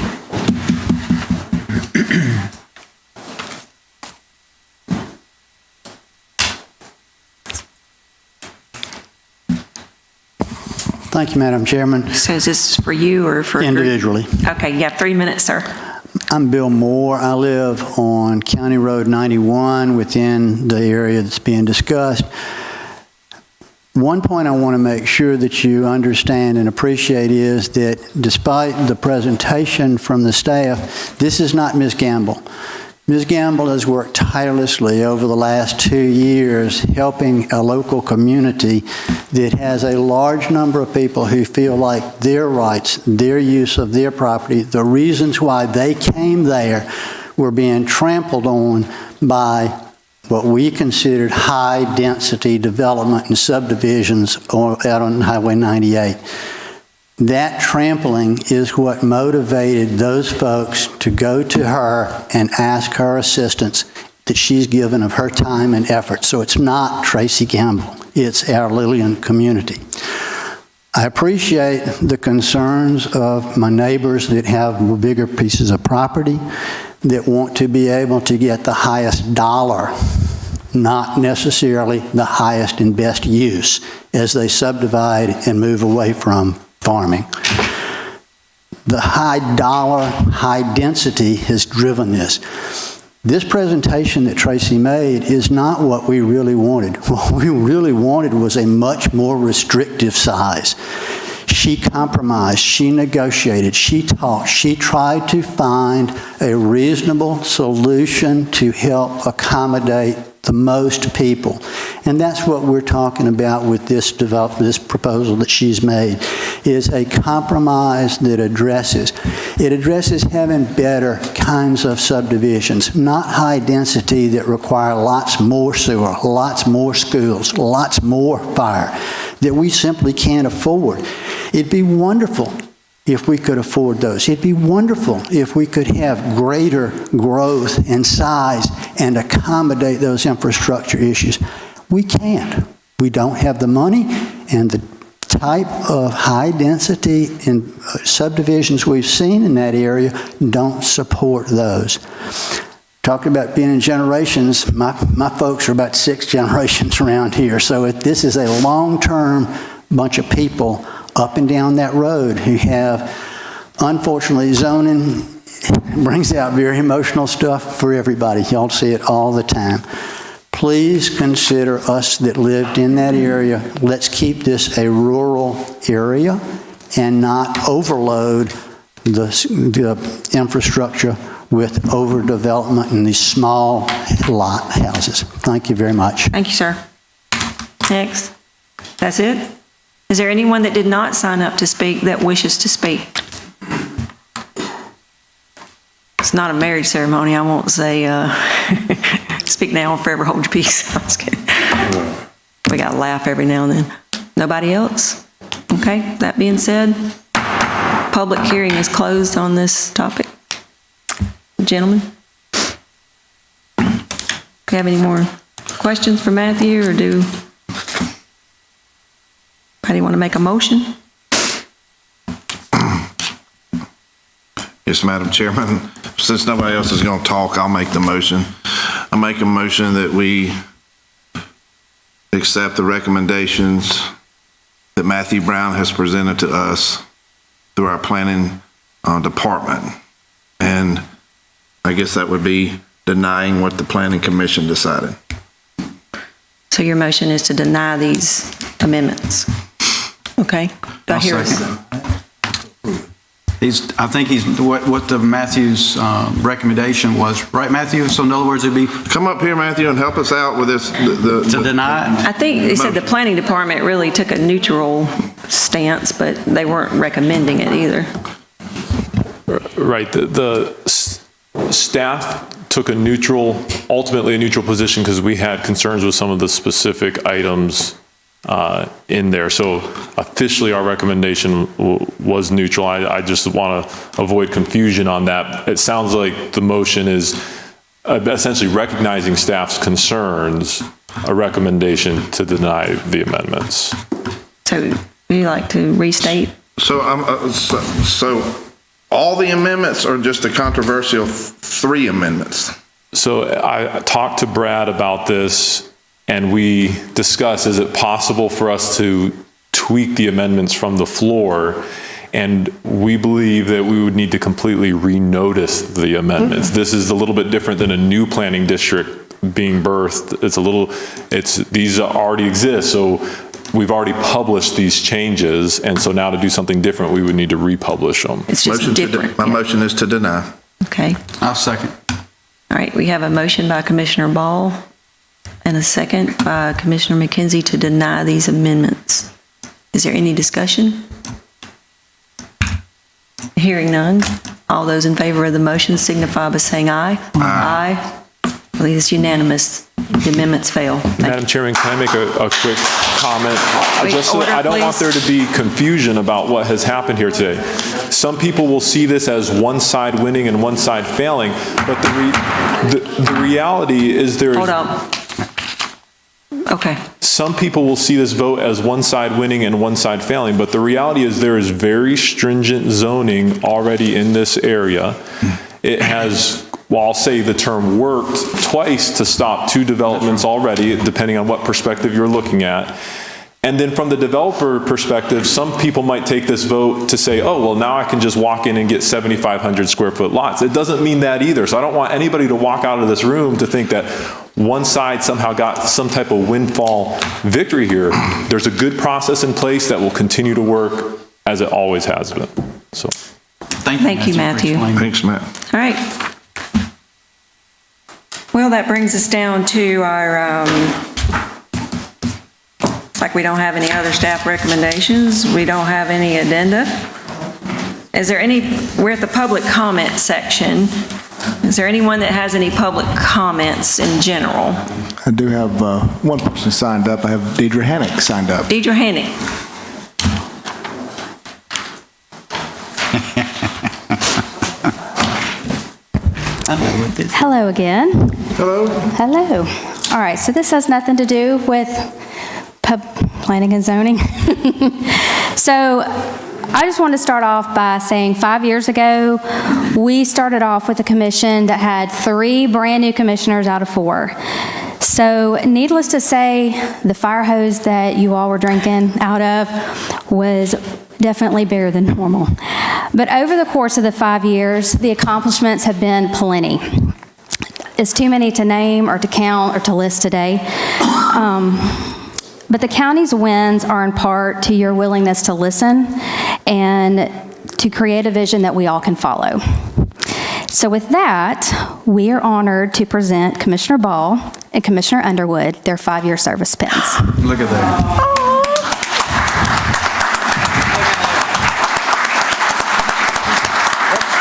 Thank you, Madam Chairman. So is this for you or for? Individually. Okay, you have 3 minutes, sir. I'm Bill Moore. I live on County Road 91 within the area that's being discussed. One point I want to make sure that you understand and appreciate is that despite the presentation from the staff, this is not Ms. Gamble. Ms. Gamble has worked tirelessly over the last 2 years helping a local community that has a large number of people who feel like their rights, their use of their property, the reasons why they came there were being trampled on by what we considered high-density development and subdivisions out on Highway 98. That trampling is what motivated those folks to go to her and ask her assistance that she's given of her time and effort. So it's not Tracy Gamble, it's our Lillian community. I appreciate the concerns of my neighbors that have bigger pieces of property, that want to be able to get the highest dollar, not necessarily the highest and best use as they subdivide and move away from farming. The high dollar, high density has driven this. This presentation that Tracy made is not what we really wanted. What we really wanted was a much more restrictive size. She compromised, she negotiated, she talked, she tried to find a reasonable solution to help accommodate the most people. And that's what we're talking about with this proposal that she's made, is a compromise that addresses having better kinds of subdivisions, not high density that require lots more sewer, lots more schools, lots more fire, that we simply can't afford. It'd be wonderful if we could afford those. It'd be wonderful if we could have greater growth and size and accommodate those infrastructure issues. We can't. We don't have the money, and the type of high density and subdivisions we've seen in that area don't support those. Talking about being in generations, my folks are about 6 generations around here, so this is a long-term bunch of people up and down that road who have, unfortunately, zoning brings out very emotional stuff for everybody. Y'all see it all the time. Please consider us that lived in that area. Let's keep this a rural area and not overload the infrastructure with overdevelopment in these small lot houses. Thank you very much. Thank you, sir. Next. That's it? Is there anyone that did not sign up to speak that wishes to speak? It's not a marriage ceremony. I won't say, speak now or forever hold your peace. I'm just kidding. We got to laugh every now and then. Nobody else? Okay, that being said, public hearing is closed on this topic. Gentlemen? Do you have any more questions for Matthew, or do anybody want to make a motion? Yes, Madam Chairman. Since nobody else is going to talk, I'll make the motion. I make a motion that we accept the recommendations that Matthew Brown has presented to us through our planning department. And I guess that would be denying what the Planning Commission decided. So your motion is to deny these amendments? Okay. Do I hear a second? I think what the Matthew's recommendation was, right, Matthew? So in other words, it'd be... Come up here, Matthew, and help us out with this. To deny? I think they said the planning department really took a neutral stance, but they weren't recommending it either. Right. The staff took ultimately a neutral position because we had concerns with some of the specific items in there. So officially our recommendation was neutral. I just want to avoid confusion on that. It sounds like the motion is essentially recognizing staff's concerns, a recommendation to deny the amendments. So would you like to restate? So all the amendments or just the controversial 3 amendments? So I talked to Brad about this, and we discussed, is it possible for us to tweak the amendments from the floor? And we believe that we would need to completely renotice the amendments. This is a little bit different than a new planning district being birthed. These already exist, so we've already published these changes, and so now to do something different, we would need to republish them. It's just different. My motion is to deny. Okay. I'll second. All right, we have a motion by Commissioner Ball and a second by Commissioner McKenzie to deny these amendments. Is there any discussion? Hearing none. All those in favor of the motion signify by saying aye. Aye. I believe it's unanimous. The amendments fail. Madam Chairman, can I make a quick comment? Order, I don't want please. there to be confusion about what has happened here today. Some people will see this as one side winning and one side failing, but the reality is there is... Hold on. Okay. Some people will see this vote as one side winning and one side failing, but the reality is there is very stringent zoning already in this area. It has, well, I'll say the term worked twice to stop 2 developments already, depending on what perspective you're looking at. And then from the developer perspective, some people might take this vote to say, oh, well, now I can just walk in and get 7,500 square foot lots. It doesn't mean that either. So I don't want anybody to walk out of this room to think that one side somehow got some type of windfall victory here. There's a good process in place that will continue to work as it always has been. So, Thank you, Matthew. Thanks, Matt. All right. Well, that brings us down to our, it's like we don't have any other staff recommendations. We don't have any addenda. Is there any, we're at the public comment section. Is there anyone that has any public comments in general? I do have one person signed up. I have Deidre Hannick signed up. Deidre Hannick. Hello again. Hello. Hello. All right, so this has nothing to do with planning and zoning. So I just want to start off by saying 5 years ago, we started off with a commission that had 3 brand new commissioners out of 4. So needless to say, the fire hose that you all were drinking out of was definitely bigger than normal. But over the course of the 5 years, the accomplishments have been plenty. It's too many to name or to count or to list today. But the county's wins are in part to your willingness to listen and to create a vision that we all can follow. So with that, we are honored to present Commissioner Ball and Commissioner Underwood their 5-year service pins. Look at that.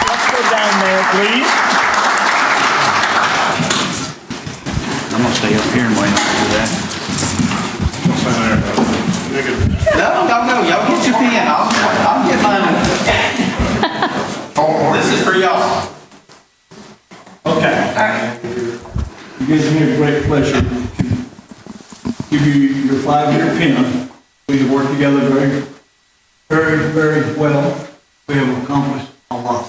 Let's go down there, please. I'm gonna stay up here and wait to do that. No, y'all get your pen, I'll get mine. This is for y'all. Okay. All right. It gives me a great pleasure to give you your 5-year pin. We have worked together very well. We have accomplished a lot.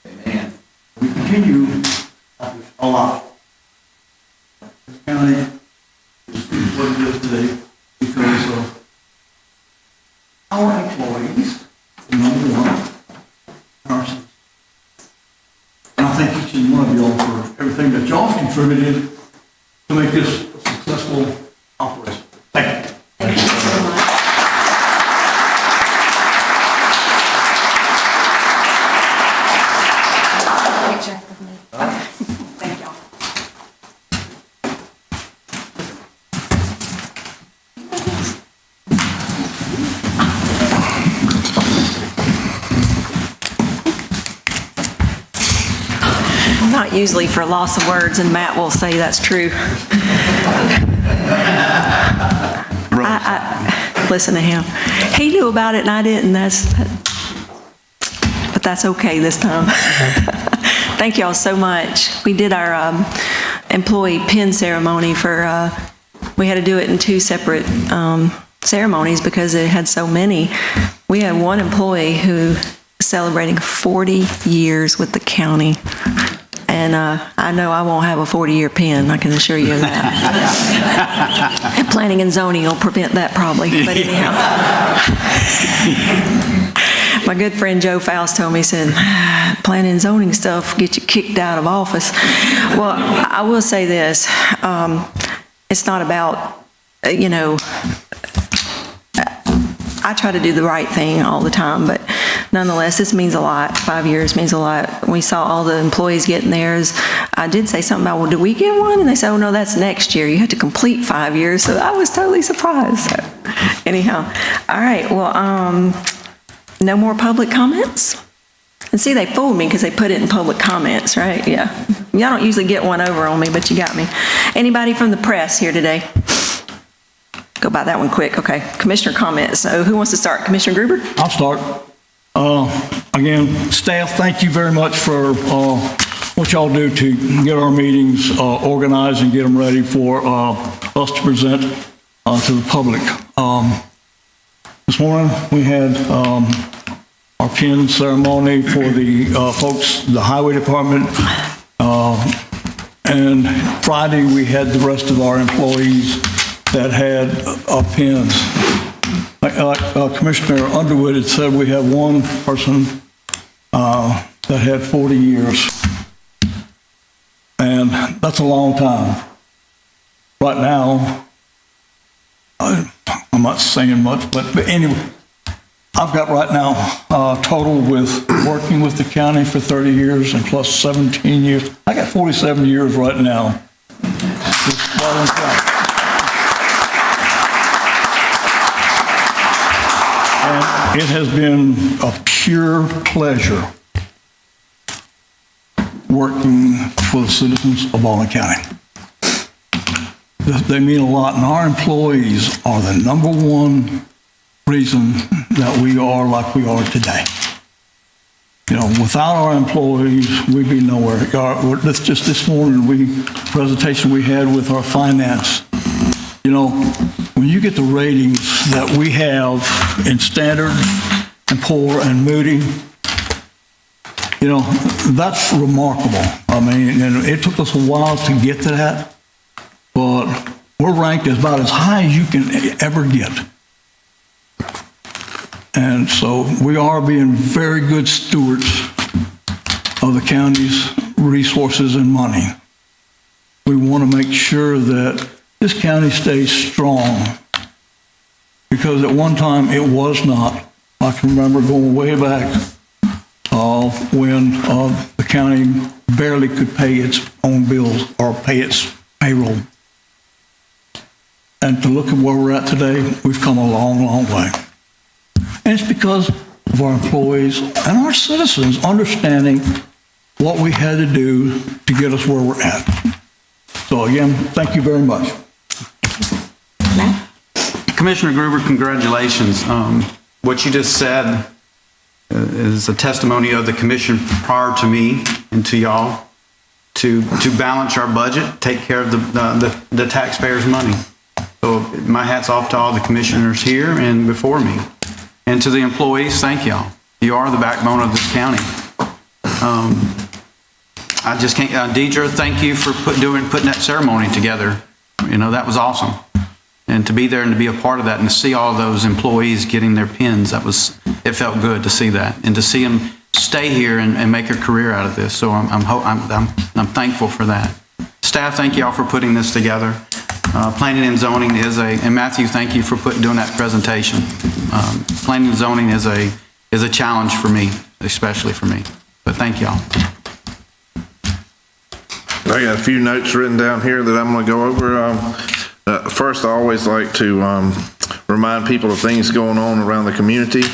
Amen. We continue to accomplish a lot. This county is what it is today because of our employees, number one, nurses. And I thank each and one of y'all for everything that y'all have contributed to make this a successful operation. Thank you. Thank you so much. Picture of me. Thank y'all. Not usually for loss of words, and Matt will say that's true. I listen to him. He knew about it and I didn't. But that's okay this time. Thank y'all so much. We did our employee pin ceremony for, we had to do it in 2 separate ceremonies because it had so many. We had one employee who celebrating 40 years with the county. And I know I won't have a 40-year pen, I can assure you of that. And planning and zoning will prevent that probably, but anyhow. My good friend Joe Faust told me, he said, planning and zoning stuff get you kicked out of office. Well, I will say this, it's not about, I try to do the right thing all the time, but nonetheless, this means a lot. 5 years means a lot. We saw all the employees getting theirs. I did say something about, well, do we get one? And they said, oh, no, that's next year. You have to complete 5 years. So I was totally surprised. So anyhow, all right, well, no more public comments? And see, they fooled me because they put it in public comments, right? Yeah. Y'all don't usually get one over on me, but you got me. Anybody from the press here today? Go by that one quick. Okay. Commissioner comments. So who wants to start? Commissioner Gruber? I'll start. Again, staff, thank you very much for what y'all do to get our meetings organized and get them ready for us to present to the public. This morning we had our pin ceremony for the folks, the highway department, and Friday we had the rest of our employees that had pins. Like Commissioner Underwood had said, we have one person that had 40 years, and that's a long time. Right now, I'm not saying much, but anyway, I've got right now total with working with the county for 30 years and plus 17 years. I got 47 years right now. And it has been a pure pleasure working for the citizens of Baldwin County. They mean a lot, and our employees are the number one reason that we are like we are today. Without our employees, we'd be nowhere. That's just this morning, presentation we had with our finance. When you get the ratings that we have in Standard and Poor and Moody, that's remarkable. I mean, and it took us a while to get to that, but we're ranked as about as high as you can ever get. And so we are being very good stewards of the county's resources and money. We want to make sure that this county stays strong, because at one time it was not. I can remember going way back when the county barely could pay its own bills or pay its payroll. And to look at where we're at today, we've come a long, long way. And it's because of our employees and our citizens understanding what we had to do to get us where we're at. So again, thank you very much. Commissioner Gruber, congratulations. What you just said is a testimony of the commission prior to me and to y'all to balance our budget, take care of the taxpayers' money. So my hat's off to all the commissioners here and before me. And to the employees, thank y'all. You are the backbone of this county. I just can't, Deidre, thank you for putting that ceremony together. That was awesome. And to be there and to be a part of that and to see all those employees getting their pins, it felt good to see that and to see them stay here and make a career out of this. So I'm thankful for that. Staff, thank y'all for putting this together. Planning and zoning and Matthew, thank you for doing that presentation. Planning and zoning is a challenge for me, especially for me. But thank y'all. I got a few notes written down here that I'm going to go over. First, I always like to remind people of things going on around the community.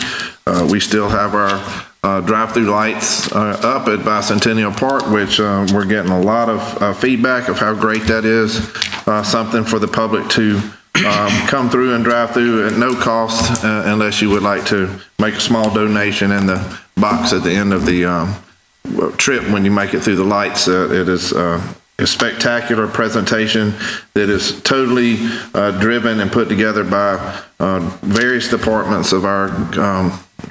We still have our drive-through lights up at Bicentennial Park, which we're getting a lot of feedback of how great that is. Something for the public to come through and drive through at no cost, unless you would like to make a small donation in the box at the end of the trip when you make it through the lights. It is a spectacular presentation that is totally driven and put together by various departments of our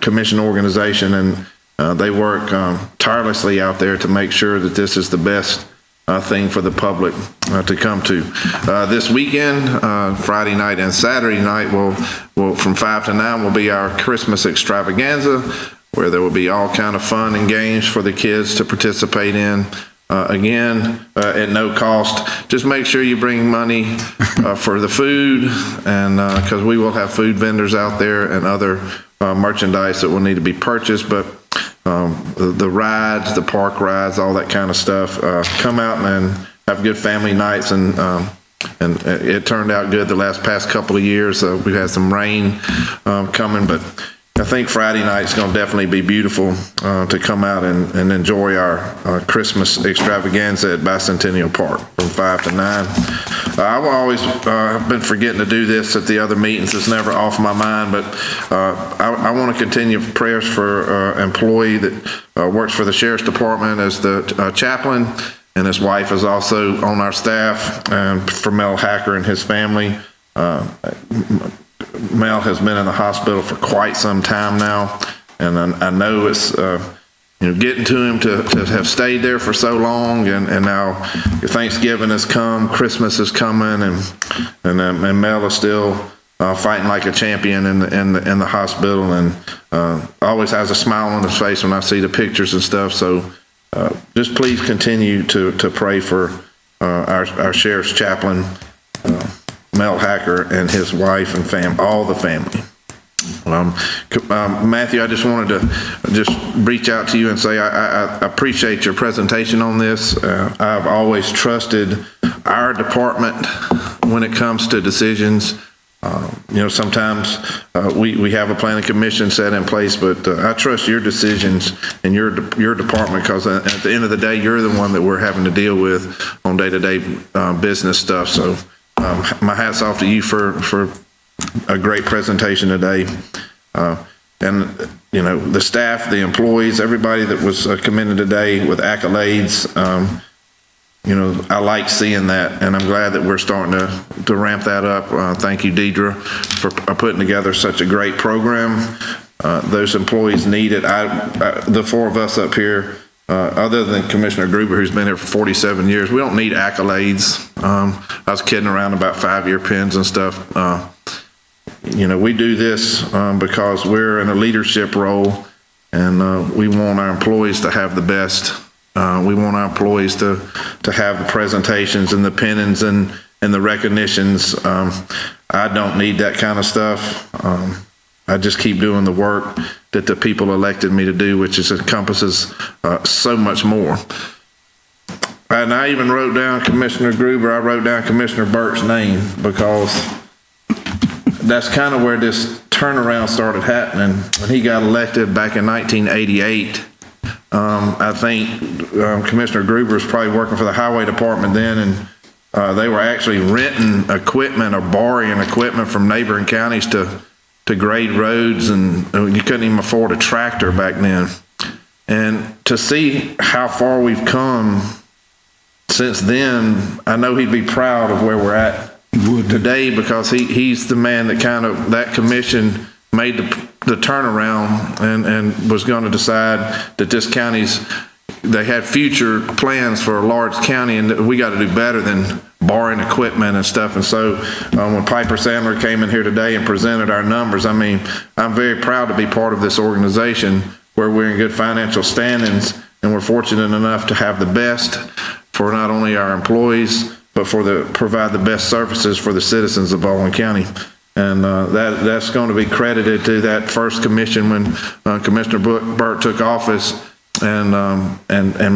commission organization, and They work tirelessly out there to make sure that this is the best thing for the public to come to. This weekend, Friday night and Saturday night, will from 5 to 9 will be our Christmas extravaganza, where there will be all kind of fun and games for the kids to participate in. Again, at no cost. Just make sure you bring money for the food, and because we will have food vendors out there and other merchandise that will need to be purchased, but the rides, the park rides, all that kind of stuff, come out and have good family nights, and it turned out good the past couple of years. We've had some rain coming, but I think Friday night's going to definitely be beautiful to come out and enjoy our Christmas extravaganza at Bicentennial Park from 5 to 9. I've always been forgetting to do this at the other meetings. It's never off my mind, but I want to continue prayers for an employee that works for the Sheriff's Department as the chaplain, and his wife is also on our staff, and for Mel Hacker and his family. Mel has been in the hospital for quite some time now, and I know it's getting to him to have stayed there for so long, and now Thanksgiving has come, Christmas is coming, and Mel is still fighting like a champion in the hospital, and always has a smile on his face when I see the pictures and stuff. So just please continue to pray for our sheriff's chaplain, Mel Hacker, and his wife and all the family. Matthew, I just wanted to reach out to you and say I appreciate your presentation on this. I've always trusted our department when it comes to decisions. Sometimes we have a planning commission set in place, but I trust your decisions and your department, because at the end of the day, you're the one that we're having to deal with on day-to-day business stuff. So my hat's off to you for a great presentation today. And the staff, the employees, everybody that was commended today with accolades, I like seeing that, and I'm glad that we're starting to ramp that up. Thank you, Deidre, for putting together such a great program. Those employees need it. The four of us up here, other than Commissioner Gruber, who's been here for 47 years, we don't need accolades. I was kidding around about 5-year pins and stuff. We do this because we're in a leadership role, and we want our employees to have the best. We want our employees to have the presentations and the pennants and the recognitions. I don't need that kind of stuff. I just keep doing the work that the people elected me to do, which encompasses so much more. And I even wrote down Commissioner Gruber. I wrote down Commissioner Burke's name, because that's kind of where this turnaround started happening when he got elected back in 1988. I think Commissioner Gruber was probably working for the highway department then, and they were actually renting equipment or borrowing equipment from neighboring counties to grade roads, and you couldn't even afford a tractor back then. And to see how far we've come since then, I know he'd be proud of where we're at today, because he's the man that commission made the turnaround and was going to decide that this they had future plans for a large county, and we got to do better than borrowing equipment and stuff. And so when Piper Sandler came in here today and presented our numbers, I'm very proud to be part of this organization where we're in good financial standings, and we're fortunate enough to have the best for not only our employees, but provide the best services for the citizens of Baldwin County. And that's going to be credited to that first commission when Commissioner Burt took office and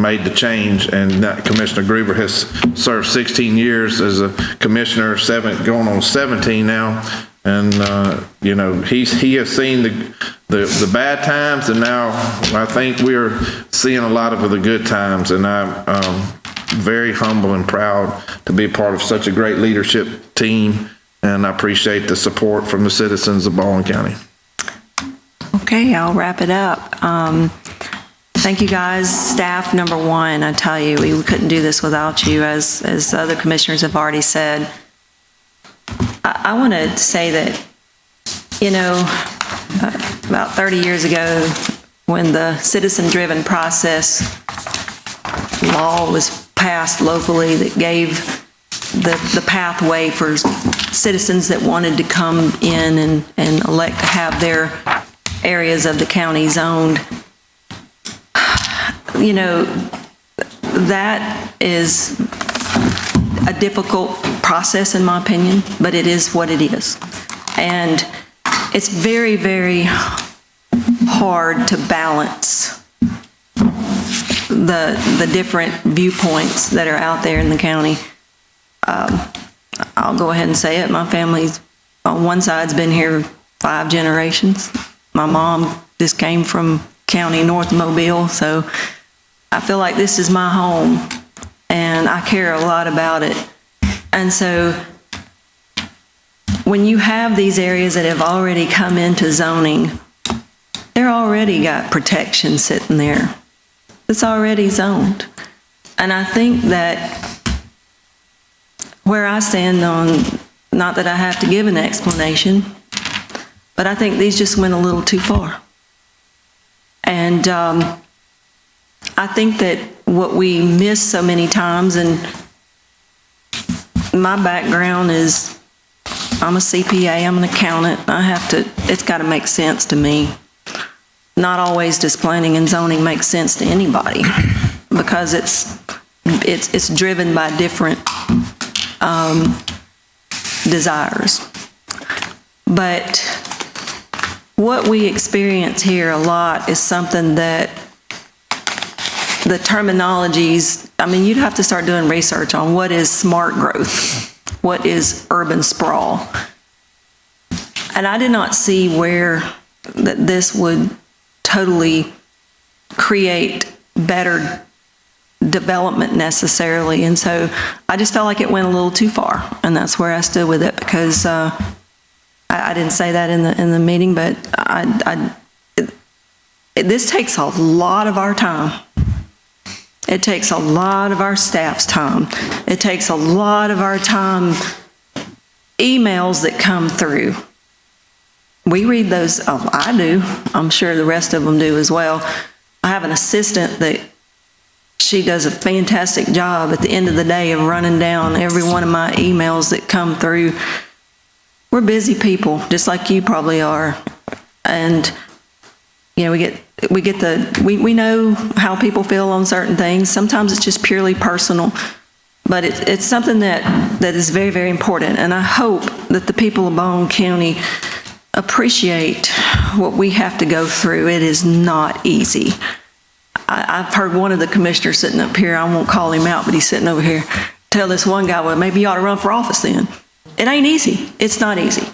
made the change. And that Commissioner Gruber has served 16 years as a commissioner, going on 17 now. And he has seen the bad times, and now I think we're seeing a lot of the good times. And I'm very humble and proud to be a part of such a great leadership team, and I appreciate the support from the citizens of Baldwin County. Okay, I'll wrap it up. Thank you guys, staff number one. I tell you, we couldn't do this without you, as other commissioners have already said. I want to say that, about 30 years ago, when the citizen-driven process law was passed locally that gave the pathway for citizens that wanted to come in and elect to have their areas of the county zoned. You know, that is a difficult process in my opinion, but it is what it is. And it's very, very hard to balance the different viewpoints that are out there in the county. I'll go ahead and say it. My family's on one side's been here 5 generations. My mom just came from County North Mobile, so I feel like this is my home, and I care a lot about it. And so when you have these areas that have already come into zoning, they're already got protection sitting there. It's already zoned. And I think that where I stand on, not that I have to give an explanation, but I think these just went a little too far. And I think that what we miss so many times, and my background is, I'm a CPA, I'm an accountant, it's got to make sense to me. Not always does planning and zoning make sense to anybody, because it's driven by different desires. But what we experience here a lot is something that the terminologies, I mean, you'd have to start doing research on what is smart growth, what is urban sprawl. And I did not see where that this would totally create better development necessarily. And so I just felt like it went a little too far, and that's where I stood with it, because I didn't say that in the meeting, but this takes a lot of our time. It takes a lot of our staff's time. It takes a lot of our time. Emails that come through, we read those. I do. I'm sure the rest of them do as well. I have an assistant that she does a fantastic job at the end of the day of running down every one of my emails that come through. We're busy people, just like you probably are. And, you know, we know how people feel on certain things. Sometimes it's just purely personal, but it's something that is very, very important. And I hope that the people of Baldwin County appreciate what we have to go through. It is not easy. I've heard one of the commissioners sitting up here, I won't call him out, but he's sitting over here, tell this one guy, well, maybe you ought to run for office then. It ain't easy. It's not easy.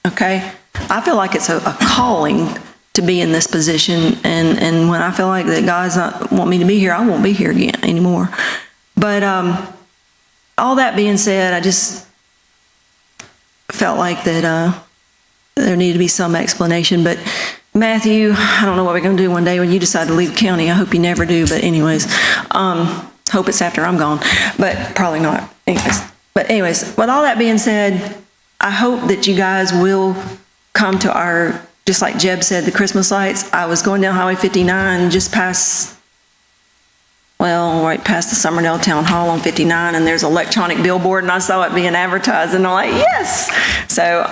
Okay? I feel like it's a calling to be in this position, and when I feel like that God's not want me to be here, I won't be here again anymore. But all that being said, I just felt like that there needed to be some explanation. But Matthew, I don't know what we're going to do one day when you decide to leave the county. I hope you never do, but anyways, hope it's after I'm gone, but probably not. Anyways, with all that being said, I hope that you guys will come to our, just like Jeb said, the Christmas lights. I was going down Highway 59 just past, well, right past the Summerdale Town Hall on 59, and there's an electronic billboard, and I saw it being advertised, and I'm like, yes! So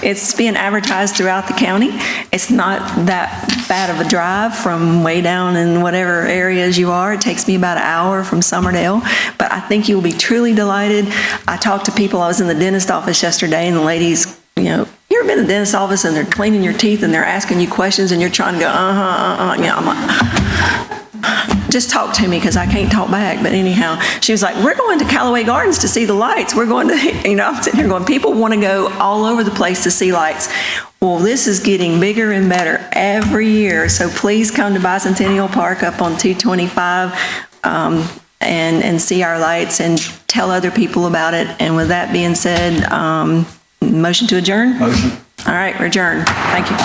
it's being advertised throughout the county. It's not that bad of a drive from way down in whatever areas you are. It takes me about an hour from Summerdale, but I think you'll be truly delighted. I talked to people. I was in the dentist office yesterday, and the ladies, you know, you ever been in the dentist office and they're cleaning your teeth and they're asking you questions and you're trying to go, yeah, I'm like, just talk to me because I can't talk back. But anyhow, she was like, we're going to Callaway Gardens to see the lights. We're going to, you know, I'm sitting here going, people want to go all over the place to see lights. Well, this is getting bigger and better every year. So please come to Bicentennial Park up on 225 and see our lights and tell other people about it. And with that being said, motion to adjourn? Motion. All right, we're adjourned. Thank you.